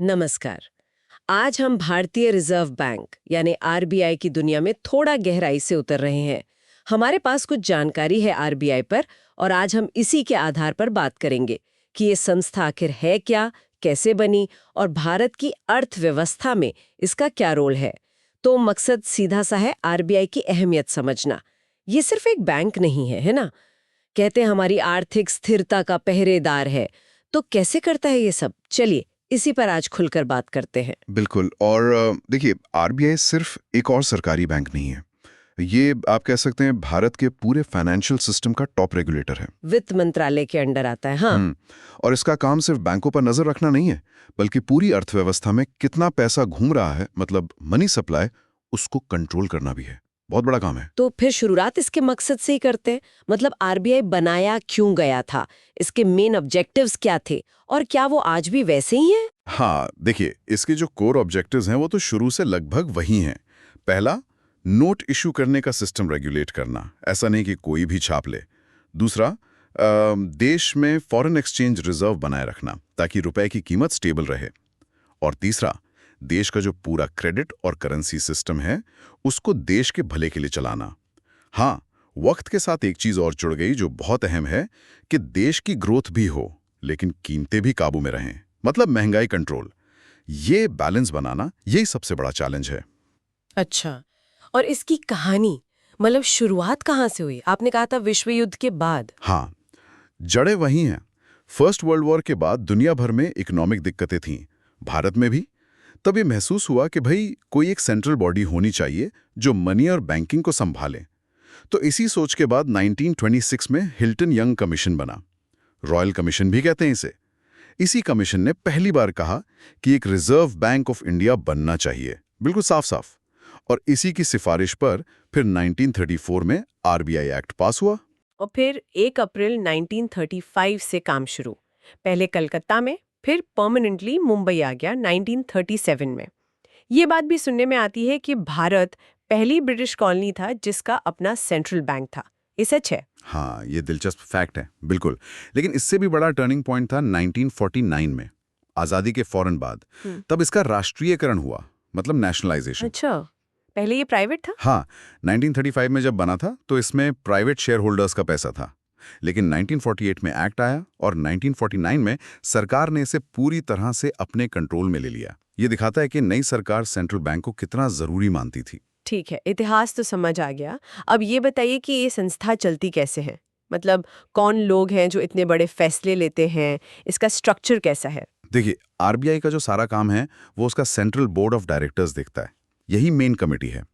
नमस्कार। आज हम भारतीय रिजर्व बैंक यानी आरबीआई की दुनिया में थोड़ा गहराई से उतर रहे हैं। हमारे पास कुछ जानकारी है आरबीआई पर और आज हम इसी के आधार पर बात करेंगे कि ये संस्था आखिर है क्या, कैसे बनी और भारत की अर्थव्यवस्था में इसका क्या रोल है। तो मकसद सीधा सा है, आरबीआई की अहमियत समझना। ये सिर्फ एक बैंक नहीं है, है ना? कहते हैं हमारी आर्थिक स्थिरता का पहरेदार है। तो कैसे करता है ये सब? चलिए इसी पर आज खुलकर बात करते हैं। बिल्कुल। और देखिए, आरबीआई सिर्फ एक और सरकारी बैंक नहीं है। ये आप कह सकते हैं भारत के पूरे फाइनेंशियल सिस्टम का टॉप रेगुलेटर है। वित्त मंत्रालय के अंडर आता है, हाँ। और इसका काम सिर्फ बैंकों पर नजर रखना नहीं है, बल्कि पूरी अर्थव्यवस्था में कितना पैसा घूम रहा है, मतलब मनी सप्लाई, उसको कंट्रोल करना भी है। बहुत बड़ा काम है। तो फिर शुरुआत इसके मकसद से ही करते हैं। मतलब आरबीआई बनाया क्यों गया था, इसके मेन ऑब्जेक्टिव्स क्या थे और क्या वो आज भी वैसे ही हैं? हाँ, देखिए, इसके जो कोर ऑब्जेक्टिव्स हैं वो तो शुरू से लगभग वही हैं। पहला, नोट इशू करने का सिस्टम रेगुलेट करना, ऐसा नहीं कि कोई भी छाप ले। दूसरा, देश में फॉरेन एक्सचेंज रिजर्व बनाए रखना ताकि रुपए की कीमत स्टेबल रहे। और तीसरा, देश का जो पूरा क्रेडिट और करेंसी सिस्टम है उसको देश के भले के लिए चलाना। हाँ, वक्त के साथ एक चीज और जुड़ गई जो बहुत अहम है कि देश की ग्रोथ भी हो लेकिन कीमतें भी काबू में रहें, मतलब महंगाई कंट्रोल। ये बैलेंस बनाना, यही सबसे बड़ा चैलेंज है। अच्छा, और इसकी कहानी, मतलब शुरुआत कहाँ से हुई? आपने कहा था विश्व युद्ध के बाद। हाँ, जड़ें वही हैं। फर्स्ट वर्ल्ड वॉर के बाद दुनिया भर में इकोनॉमिक दिक्कतें थीं, भारत में भी। तब ये महसूस हुआ कि भाई कोई एक सेंट्रल बॉडी होनी चाहिए जो मनी और बैंकिंग को संभाले। तो इसी सोच के बाद 1926 में हिल्टन यंग कमीशन बना। रॉयल कमीशन भी कहते हैं इसे। इसी कमीशन ने पहली बार कहा कि एक रिजर्व बैंक ऑफ इंडिया बनना चाहिए, बिल्कुल साफ साफ। और इसी की सिफारिश पर फिर 1934 में आरबीआई एक्ट पास हुआ। और फिर 1 अप्रैल 1935 से काम शुरू। पहले कलकत्ता में, फिर परमानेंटली मुंबई आ गया 1937 में। ये बात भी सुनने में आती है कि भारत पहली ब्रिटिश कॉलोनी था जिसका अपना सेंट्रल बैंक था। ये सच है? हाँ, ये दिलचस्प फैक्ट है, बिल्कुल। लेकिन इससे भी बड़ा टर्निंग पॉइंट था 1949 में, आज़ादी के फौरन बाद। तब इसका राष्ट्रीयकरण हुआ, मतलब नेशनलाइजेशन। अच्छा, पहले ये प्राइवेट था? हाँ, 1935 में जब बना था तो इसमें प्राइवेट शेयर होल्डर्स का पैसा था। लेकिन 1948 में एक्ट आया और 1949 में सरकार ने इसे पूरी तरह से अपने कंट्रोल में ले लिया। ये दिखाता है कि नई सरकार सेंट्रल बैंक को कितना जरूरी मानती थी। ठीक है, इतिहास तो समझ आ गया। अब ये बताइए कि ये संस्था चलती कैसे है? मतलब कौन लोग हैं जो इतने बड़े फैसले लेते हैं? इसका स्ट्रक्चर कैसा है? देखिए, आरबीआई का जो सारा काम है वो उसका सेंट्रल बोर्ड ऑफ डायरेक्टर्स देखता है। यही मेन कमेटी है।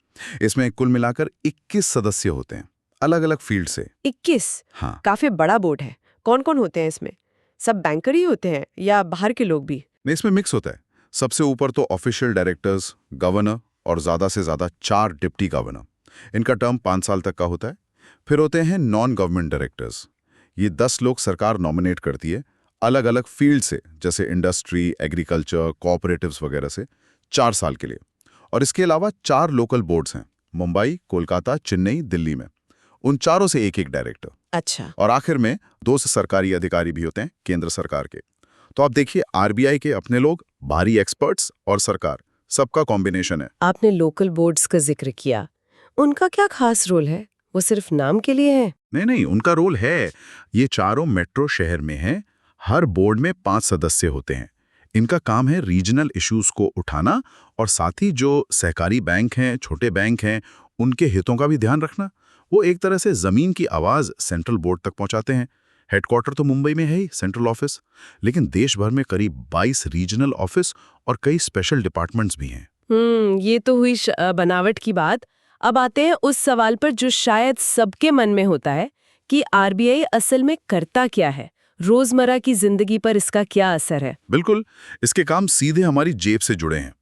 इसमें कुल मिलाकर 21 सदस्य होते हैं, अलग अलग फील्ड से। 21? हाँ, काफी बड़ा बोर्ड है। कौन कौन होते हैं इसमें? सब बैंकर ही होते हैं या बाहर के लोग भी? इसमें मिक्स होता है। सबसे ऊपर तो ऑफिशियल डायरेक्टर्स, गवर्नर और ज्यादा से ज्यादा 4 डिप्टी गवर्नर। इनका टर्म 5 साल तक का होता है। फिर होते हैं नॉन गवर्नमेंट डायरेक्टर्स। ये 10 लोग सरकार नॉमिनेट करती है, अलग अलग फील्ड से, जैसे इंडस्ट्री, एग्रीकल्चर, कोऑपरेटिव्स वगैरह से, 4 साल के लिए। और इसके अलावा 4 लोकल बोर्ड्स हैं, मुंबई, कोलकाता, चेन्नई, दिल्ली में। उन चारों से एक एक डायरेक्टर। अच्छा। और आखिर में 2 सरकारी अधिकारी भी होते हैं, केंद्र सरकार के। तो आप देखिए, आरबीआई के अपने लोग, बाहरी एक्सपर्ट्स और सरकार, सबका कॉम्बिनेशन है। आपने लोकल बोर्ड्स का जिक्र किया, उनका क्या खास रोल है? वो सिर्फ नाम के लिए है? नहीं नहीं, उनका रोल है। ये चारों मेट्रो शहर में हैं। हर बोर्ड में 5 सदस्य होते हैं। इनका काम है रीजनल इश्यूज को उठाना और साथ ही जो सहकारी बैंक हैं, छोटे बैंक हैं, उनके हितों का भी ध्यान रखना। वो एक तरह से जमीन की आवाज सेंट्रल बोर्ड तक पहुंचाते हैं। हेडक्वार्टर तो मुंबई में है ही, सेंट्रल ऑफिस, लेकिन देश भर में करीब 22 रीजनल ऑफिस और कई स्पेशल डिपार्टमेंट्स भी हैं। ये तो हुई बनावट की बात। अब आते हैं उस सवाल पर जो शायद सबके मन में होता है कि आरबीआई असल में करता क्या है, रोजमर्रा की जिंदगी पर इसका क्या असर है? बिल्कुल, इसके काम सीधे हमारी जेब से जुड़े हैं।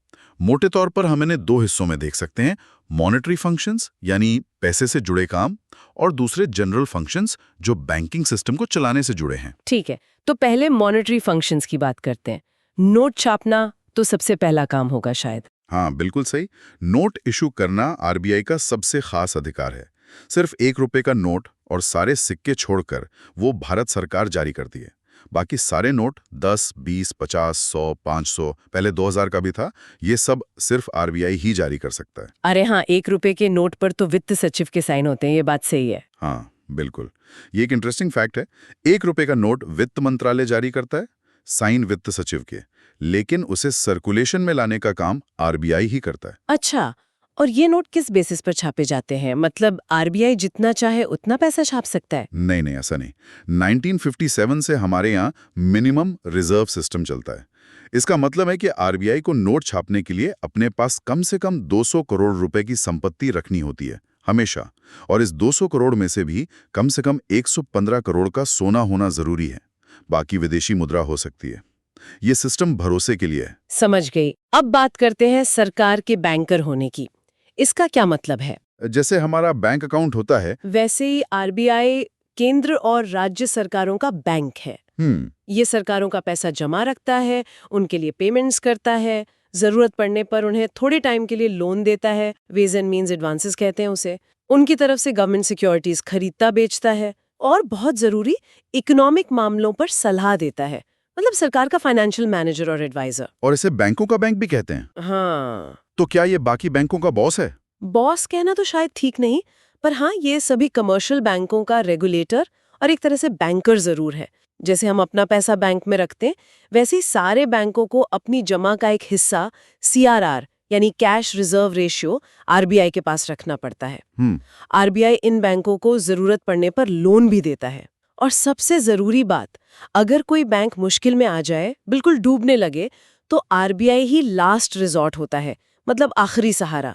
मोटे तौर पर हम इन्हें 2 हिस्सों में देख सकते हैं, मॉनेटरी फंक्शंस यानी पैसे से जुड़े काम, और दूसरे जनरल फंक्शंस जो बैंकिंग सिस्टम को चलाने से जुड़े हैं। ठीक है, तो पहले मॉनेटरी फंक्शंस की बात करते हैं। नोट छापना तो सबसे पहला काम होगा शायद। हाँ, बिल्कुल सही। नोट इशू करना आरबीआई का सबसे खास अधिकार है। सिर्फ 1 रुपए का नोट और सारे सिक्के छोड़कर वो भारत सरकार जारी करती है। बाकी सारे नोट 10, 20, 50, 100, 500, पहले 2000 का भी था, ये सब सिर्फ आरबीआई ही जारी कर सकता है। अरे हाँ, 1 रुपए के नोट पर तो वित्त सचिव के साइन होते हैं, ये बात सही है। हाँ, बिल्कुल। ये एक इंटरेस्टिंग फैक्ट है। 1 रुपए का नोट वित्त मंत्रालय जारी करता है, साइन वित्त सचिव के, लेकिन उसे सर्कुलेशन में लाने का काम आरबीआई ही करता है। अच्छा, और ये नोट किस बेसिस पर छापे जाते हैं? मतलब आरबीआई जितना चाहे उतना पैसा छाप सकता है? नहीं नहीं, ऐसा नहीं। 1957 से हमारे यहाँ मिनिमम रिजर्व सिस्टम चलता है। इसका मतलब है कि आरबीआई को नोट छापने के लिए अपने पास कम से कम 200 करोड़ रुपए की संपत्ति रखनी होती है, हमेशा। और इस 200 करोड़ में से कम 115 करोड़ का सोना होना जरूरी है। बाकी विदेशी मुद्रा हो सकती है। ये सिस्टम भरोसे के लिए है। समझ गई। अब बात करते हैं सरकार के बैंकर होने की। इसका क्या मतलब है? जैसे हमारा बैंक अकाउंट होता है। वैसे ही आरबीआई केंद्र और राज्य सरकारों का बैंक है। ये सरकारों का पैसा जमा रखता है, उनके लिए पेमेंट्स करता है, जरूरत पड़ने पर उन्हें थोड़े टाइम के लिए लोन देता है, वेज एंड मीन्स एडवांसेस कहते हैं उसे। उनकी तरफ से गवर्नमेंट सिक्योरिटीज खरीदता बेचता है और बहुत जरूरी इकोनॉमिक मामलों पर सलाह देता है। मतलब सरकार का फाइनेंशियल मैनेजर और एडवाइजर। और इसे बैंकों का बैंक भी कहते हैं। हाँ, तो क्या ये बाकी बैंकों का बॉस है? बॉस कहना तो शायद ठीक नहीं, पर हाँ, ये सभी कमर्शियल बैंकों का रेगुलेटर और एक तरह से बैंकर जरूर है। जैसे हम अपना पैसा बैंक में रखते हैं, वैसे ही सारे बैंकों को अपनी जमा का एक हिस्सा सीआरआर यानी कैश रिजर्व रेशियो आरबीआई के पास रखना पड़ता है। आरबीआई इन बैंकों को जरूरत पड़ने पर लोन भी देता है। और सबसे जरूरी बात, अगर कोई बैंक मुश्किल में आ जाए, बिल्कुल डूबने लगे, तो आरबीआई ही लास्ट रिजॉर्ट होता है, मतलब आखिरी सहारा।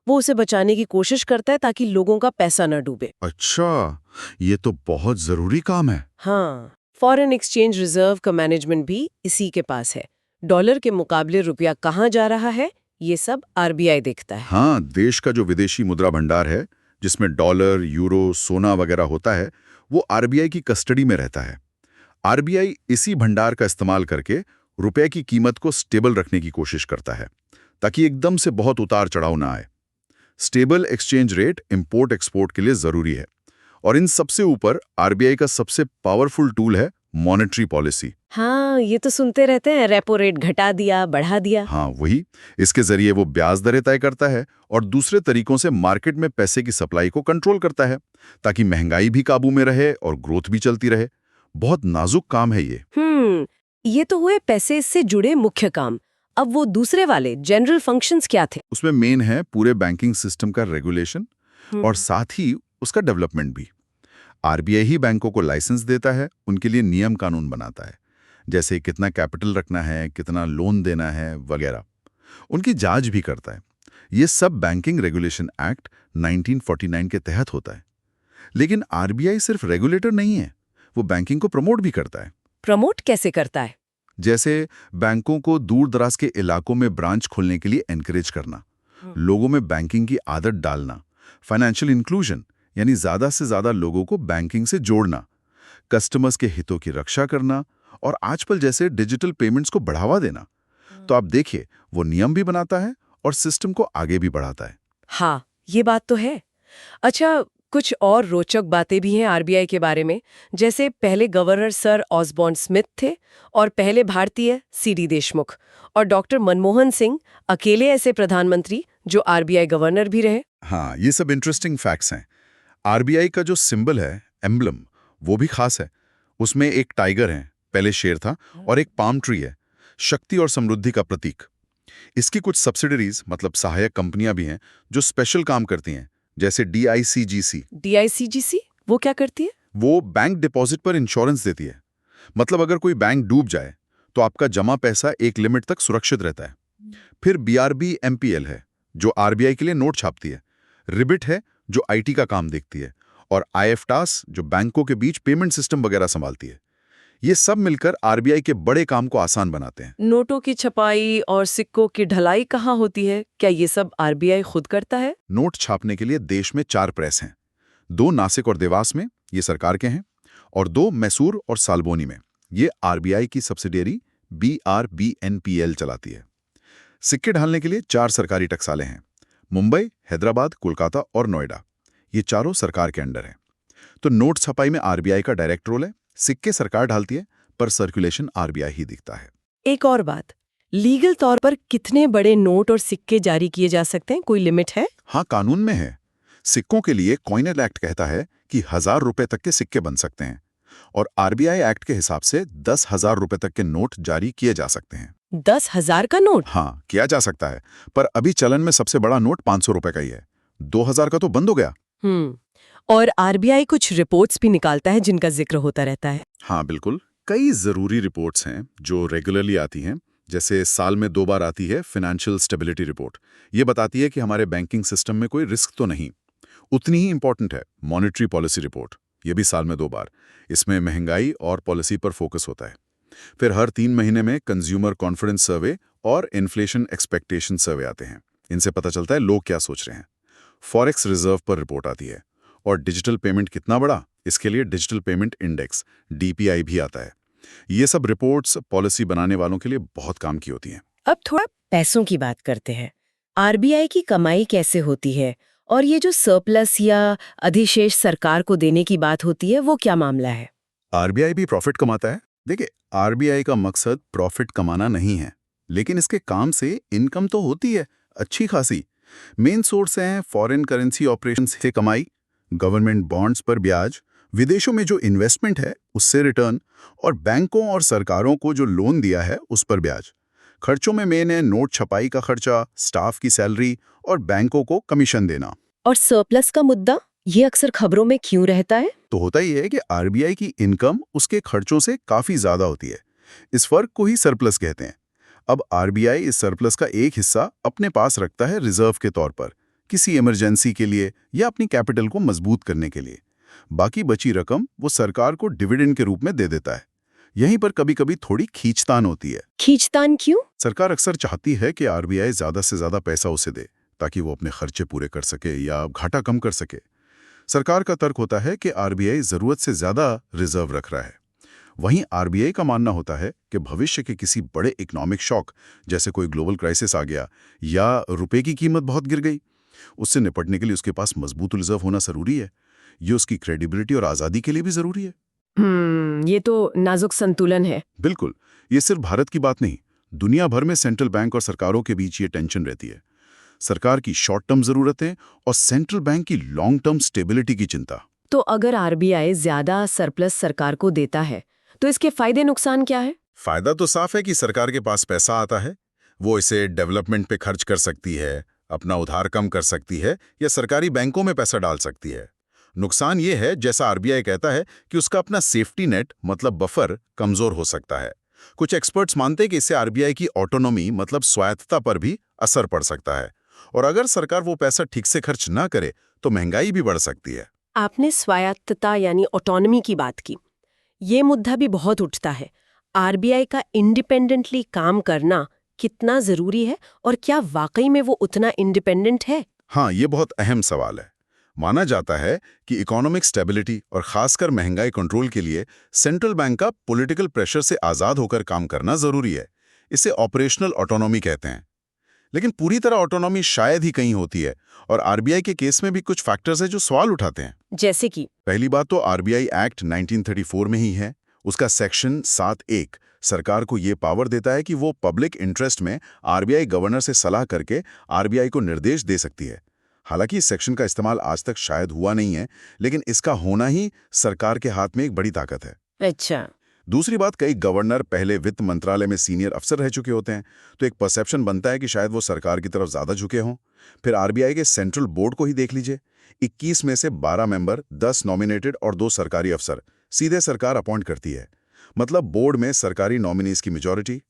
वो उसे बचाने की कोशिश करता है ताकि लोगों का पैसा न डूबे। अच्छा, ये तो बहुत जरूरी काम है। हाँ, फॉरेन एक्सचेंज रिजर्व का मैनेजमेंट भी इसी के पास है। डॉलर के मुकाबले रुपया कहाँ जा रहा है, ये सब आरबीआई देखता है। हाँ, देश का जो विदेशी मुद्रा भंडार है, जिसमें डॉलर, यूरो, सोना वगैरह होता है, वो आरबीआई की कस्टडी में रहता है। आरबीआई इसी भंडार का इस्तेमाल करके रुपए की कीमत को स्टेबल रखने की कोशिश करता है, ताकि एकदम से बहुत उतार चढ़ाव ना आए। Stable exchange rate import export के लिए जरूरी है। और इन सबसे ऊपर आरबीआई का सबसे पावरफुल टूल है मॉनेटरी पॉलिसी। हाँ, ये तो सुनते रहते हैं, रेपो रेट घटा दिया, बढ़ा दिया। हाँ, वही। इसके जरिए वो ब्याज दरें तय करता है और दूसरे तरीकों से मार्केट में पैसे की सप्लाई को कंट्रोल करता है, ताकि महंगाई भी काबू में रहे और ग्रोथ भी चलती रहे। बहुत नाजुक काम है ये। ये तो हुए पैसे से जुड़े मुख्य काम। अब वो दूसरे वाले जनरल फंक्शंस क्या थे? उसमें मेन है पूरे बैंकिंग सिस्टम का रेगुलेशन और साथ ही उसका डेवलपमेंट भी। आरबीआई ही बैंकों को लाइसेंस देता है, उनके लिए नियम कानून बनाता है, जैसे कितना कैपिटल रखना है, कितना लोन देना है वगैरह। उनकी जांच भी करता है। ये सब बैंकिंग रेगुलेशन एक्ट 1949 के तहत होता है। लेकिन आरबीआई सिर्फ रेगुलेटर नहीं है, वो बैंकिंग को प्रमोट भी करता है। प्रमोट कैसे करता है? जैसे बैंकों को दूर दराज के इलाकों में ब्रांच खोलने के लिए एनकरेज करना, लोगों में बैंकिंग की आदत डालना, फाइनेंशियल इंक्लूजन यानी ज्यादा से ज्यादा लोगों को बैंकिंग से जोड़ना, कस्टमर्स के हितों की रक्षा करना और आजकल जैसे डिजिटल पेमेंट्स को बढ़ावा देना। तो आप देखिए, वो नियम भी बनाता है और सिस्टम को आगे भी बढ़ाता है। हाँ, ये बात तो है। अच्छा, कुछ और रोचक बातें भी हैं आरबीआई के बारे में। जैसे पहले गवर्नर सर ऑसबॉर्न स्मिथ थे और पहले भारतीय सीडी देशमुख, और डॉक्टर मनमोहन सिंह अकेले ऐसे प्रधानमंत्री जो आरबीआई गवर्नर भी रहे। हाँ, ये सब इंटरेस्टिंग फैक्ट्स हैं। आरबीआई का जो सिंबल है, एम्बलम, वो भी खास है। उसमें एक टाइगर है, पहले शेर था, और एक पाम ट्री है, शक्ति और समृद्धि का प्रतीक। इसकी कुछ सब्सिडरीज मतलब सहायक कंपनियां भी हैं जो स्पेशल काम करती हैं, जैसे डीआईसीजीसी। डीआईसीजीसी वो क्या करती है? वो बैंक डिपॉजिट पर इंश्योरेंस देती है। मतलब अगर कोई बैंक डूब जाए तो आपका जमा पैसा एक लिमिट तक सुरक्षित रहता है। फिर बीआरबी एमपीएल है जो आरबीआई के लिए नोट छापती है। रिबिट है जो आईटी का काम देखती है, और आईएफटास जो बैंकों के बीच पेमेंट सिस्टम वगैरह संभालती है। ये सब मिलकर आरबीआई के बड़े काम को आसान बनाते हैं। नोटों की छपाई और सिक्कों की ढलाई कहाँ होती है? क्या ये सब आरबीआई खुद करता है? नोट छापने के लिए देश में 4 प्रेस हैं। 2 नासिक और देवास में, ये सरकार के हैं, और 2 मैसूर और सालबोनी में, ये आरबीआई की सब्सिडियरी बीआरबीएनपीएल चलाती है। सिक्के ढालने के लिए 4 सरकारी टकसालें हैं, मुंबई, हैदराबाद, कोलकाता और नोएडा। ये चारों सरकार के अंडर हैं। तो नोट छपाई में आरबीआई का डायरेक्ट रोल है, सिक्के सरकार ढालती है, पर सर्कुलेशन आरबीआई ही दिखता है। एक और बात, लीगल तौर पर कितने बड़े नोट और सिक्के जारी किए जा सकते हैं, कोई लिमिट है? हाँ, कानून में है। सिक्कों के लिए कॉइनर एक्ट कहता है कि 1000 रुपए तक के सिक्के बन सकते हैं और आरबीआई एक्ट के हिसाब से 10,000 रुपए तक के नोट जारी किए जा सकते हैं। 10,000 का नोट? हाँ, किया जा सकता है, पर अभी चलन में सबसे बड़ा नोट 500 रुपए का ही है। 2000 का तो बंद हो गया। और आरबीआई कुछ रिपोर्ट्स भी निकालता है जिनका जिक्र होता रहता है। हाँ बिल्कुल, कई जरूरी रिपोर्ट्स हैं जो रेगुलरली आती हैं। जैसे साल में 2 बार आती है फाइनेंशियल स्टेबिलिटी रिपोर्ट। ये बताती है कि हमारे बैंकिंग सिस्टम में कोई रिस्क तो नहीं। उतनी ही इंपॉर्टेंट है मॉनेटरी पॉलिसी रिपोर्ट, ये भी साल में 2 बार। इसमें महंगाई और पॉलिसी पर फोकस होता है। फिर हर 3 महीने में कंज्यूमर कॉन्फिडेंस सर्वे और इन्फ्लेशन एक्सपेक्टेशन सर्वे आते हैं। इनसे पता चलता है लोग क्या सोच रहे हैं। फॉरेक्स रिजर्व पर रिपोर्ट आती है और डिजिटल पेमेंट कितना बढ़ा, इसके लिए डिजिटल पेमेंट इंडेक्स डीपीआई भी आता है। ये सब रिपोर्ट्स पॉलिसी बनाने वालों के लिए बहुत काम की होती हैं। अब थोड़ा पैसों की बात करते हैं। आरबीआई की कमाई कैसे होती है और ये जो सरप्लस या अधिशेष सरकार को देने की बात होती है, वो क्या मामला है? आरबीआई भी प्रॉफिट कमाता है। देखिए, आरबीआई का मकसद प्रॉफिट कमाना नहीं है, लेकिन इसके काम से इनकम तो होती है अच्छी खासी। मेन सोर्स हैं फॉरेन करेंसी ऑपरेशन से कमाई, गवर्नमेंट बॉन्ड्स पर ब्याज, विदेशों में जो इन्वेस्टमेंट है उससे रिटर्न, और बैंकों और सरकारों को जो लोन दिया है उस पर ब्याज। खर्चों में मेन है नोट छपाई का खर्चा, स्टाफ की सैलरी और बैंकों को कमीशन देना। और सरप्लस का मुद्दा ये अक्सर खबरों में क्यों रहता है? तो होता ही है कि आरबीआई की इनकम उसके खर्चों से काफी ज्यादा होती है। इस फर्क को ही सरप्लस कहते हैं। अब आरबीआई इस सरप्लस का एक हिस्सा अपने पास रखता है रिजर्व के तौर पर, किसी इमरजेंसी के लिए या अपनी कैपिटल को मजबूत करने के लिए। बाकी बची रकम वो सरकार को डिविडेंड के रूप में दे देता है। यहीं पर कभी-कभी थोड़ी खींचतान होती है। खींचतान क्यों? सरकार अक्सर चाहती है कि आरबीआई ज्यादा से ज्यादा पैसा उसे दे ताकि वो अपने खर्चे पूरे कर सके या घाटा कम कर सके। सरकार का तर्क होता है कि आरबीआई जरूरत से ज्यादा रिजर्व रख रहा है। वहीं आरबीआई का मानना होता है कि भविष्य के किसी बड़े इकोनॉमिक शॉक, जैसे कोई ग्लोबल क्राइसिस आ गया या रुपए की कीमत बहुत गिर गई, उससे निपटने के लिए उसके पास मजबूत रिजर्व होना जरूरी है। ये उसकी क्रेडिबिलिटी और आजादी के लिए भी जरूरी है। ये तो नाजुक संतुलन है। बिल्कुल, ये सिर्फ भारत की बात नहीं, दुनिया भर में सेंट्रल बैंक और सरकारों के बीच ये टेंशन रहती है। सरकार की शॉर्ट टर्म जरूरतें और सेंट्रल बैंक की लॉन्ग टर्म स्टेबिलिटी की चिंता। तो अगर आरबीआई ज्यादा सरप्लस सरकार को देता है तो इसके फायदे नुकसान क्या है? फायदा तो साफ है कि सरकार के पास पैसा आता है, वो इसे डेवलपमेंट पे खर्च कर सकती है, अपना उधार कम कर सकती है या सरकारी बैंकों में पैसा डाल सकती है। नुकसान ये है, जैसा आरबीआई कहता है, कि उसका अपना सेफ्टी नेट मतलब बफर कमजोर हो सकता है। कुछ एक्सपर्ट्स मानते हैं कि इससे आरबीआई की ऑटोनॉमी मतलब स्वायत्तता पर भी असर पड़ सकता है, और अगर सरकार वो पैसा ठीक से खर्च ना करे तो महंगाई भी बढ़ सकती है। आपने स्वायत्तता यानी ऑटोनॉमी की बात की। ये मुद्दा भी बहुत उठता है। आरबीआई का इंडिपेंडेंटली काम करना कितना जरूरी है और क्या वाकई में वो उतना इंडिपेंडेंट है? हाँ, ये बहुत अहम सवाल है। माना जाता है कि इकोनॉमिक स्टेबिलिटी और खासकर महंगाई कंट्रोल के लिए सेंट्रल बैंक का पॉलिटिकल प्रेशर से आजाद होकर काम करना जरूरी है। इसे ऑपरेशनल ऑटोनॉमी कहते हैं। लेकिन पूरी तरह ऑटोनॉमी शायद ही कहीं होती है, और आरबीआई के केस में भी कुछ फैक्टर्स हैं जो सवाल उठाते हैं। जैसे कि पहली बात तो आरबीआई एक्ट 1934 में ही है। उसका सेक्शन 7(1) सरकार को ये पावर देता है कि वो पब्लिक इंटरेस्ट में आरबीआई गवर्नर से सलाह करके आरबीआई को निर्देश दे सकती है। हालांकि इस सेक्शन का इस्तेमाल आज तक शायद हुआ नहीं है, लेकिन इसका होना ही सरकार के हाथ में एक बड़ी ताकत है। अच्छा। दूसरी बात, कई गवर्नर पहले वित्त मंत्रालय में सीनियर अफसर रह चुके होते हैं, तो एक परसेप्शन बनता है कि शायद वो सरकार की तरफ ज्यादा झुके हों। फिर आरबीआई के सेंट्रल बोर्ड को ही देख लीजिए। 21 में से 12 मेंबर, 10 नॉमिनेटेड और 2 सरकारी अफसर सीधे सरकार अपॉइंट करती है। मतलब बोर्ड में सरकारी नॉमिनीज की मेजॉरिटी।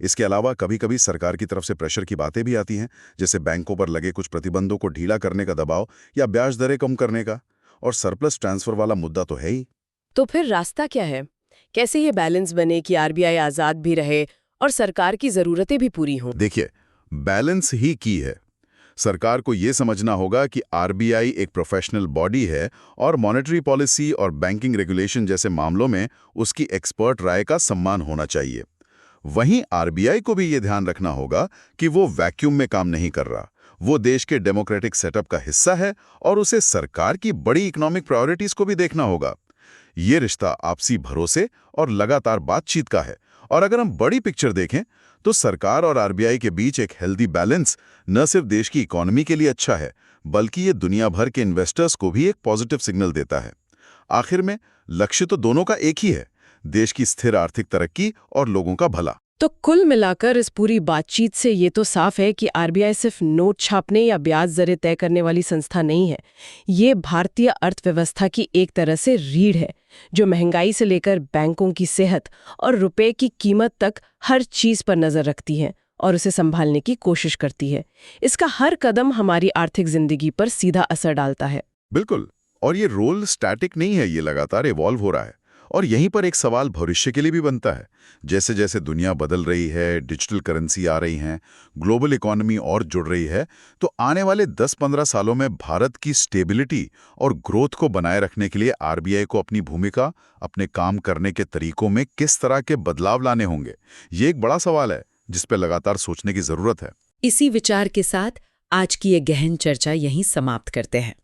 इसके अलावा कभी कभी सरकार की तरफ से प्रेशर की बातें भी आती हैं, जैसे बैंकों पर लगे कुछ प्रतिबंधों को ढीला करने का दबाव या ब्याज दरें कम करने का। और सरप्लस ट्रांसफर वाला मुद्दा तो है ही। तो फिर रास्ता क्या है? कैसे ये बैलेंस बने कि आरबीआई आजाद भी रहे और सरकार की जरूरतें भी पूरी हों? देखिए, बैलेंस ही की है। सरकार को यह समझना होगा कि आरबीआई एक प्रोफेशनल बॉडी है और मॉनेटरी पॉलिसी और बैंकिंग रेगुलेशन जैसे मामलों में उसकी एक्सपर्ट राय का सम्मान होना चाहिए। वहीं आरबीआई को भी ये ध्यान रखना होगा कि वो वैक्यूम में काम नहीं कर रहा। वो देश के डेमोक्रेटिक सेटअप का हिस्सा है और उसे सरकार की बड़ी इकोनॉमिक प्रायोरिटीज को भी देखना होगा। ये रिश्ता आपसी भरोसे और लगातार बातचीत का है। और अगर हम बड़ी पिक्चर देखें तो सरकार और आरबीआई के बीच एक हेल्दी बैलेंस न सिर्फ देश की इकोनॉमी के लिए अच्छा है, बल्कि ये दुनिया भर के इन्वेस्टर्स को भी एक पॉजिटिव सिग्नल देता है। आखिर में लक्ष्य तो दोनों का एक ही है, देश की स्थिर आर्थिक तरक्की और लोगों का भला। तो कुल मिलाकर इस पूरी बातचीत से ये तो साफ है कि आरबीआई सिर्फ नोट छापने या ब्याज दरें तय करने वाली संस्था नहीं है। ये भारतीय अर्थव्यवस्था की एक तरह से रीढ़ है, जो महंगाई से लेकर बैंकों की सेहत और रुपए की कीमत तक हर चीज पर नजर रखती है और उसे संभालने की कोशिश करती है। इसका हर कदम हमारी आर्थिक जिंदगी पर सीधा असर डालता है। बिल्कुल, और ये रोल स्टैटिक नहीं है, ये लगातार इवॉल्व हो रहा है। और यहीं पर एक सवाल भविष्य के लिए भी बनता है। जैसे जैसे दुनिया बदल रही है, डिजिटल करेंसी आ रही हैं, ग्लोबल इकोनॉमी और जुड़ रही है, तो आने वाले 10-15 सालों में भारत की स्टेबिलिटी और ग्रोथ को बनाए रखने के लिए आरबीआई को अपनी भूमिका, अपने काम करने के तरीकों में किस तरह के बदलाव लाने होंगे, ये एक बड़ा सवाल है जिस पर लगातार सोचने की जरूरत है। इसी विचार के साथ आज की ये गहन चर्चा यहीं समाप्त करते हैं।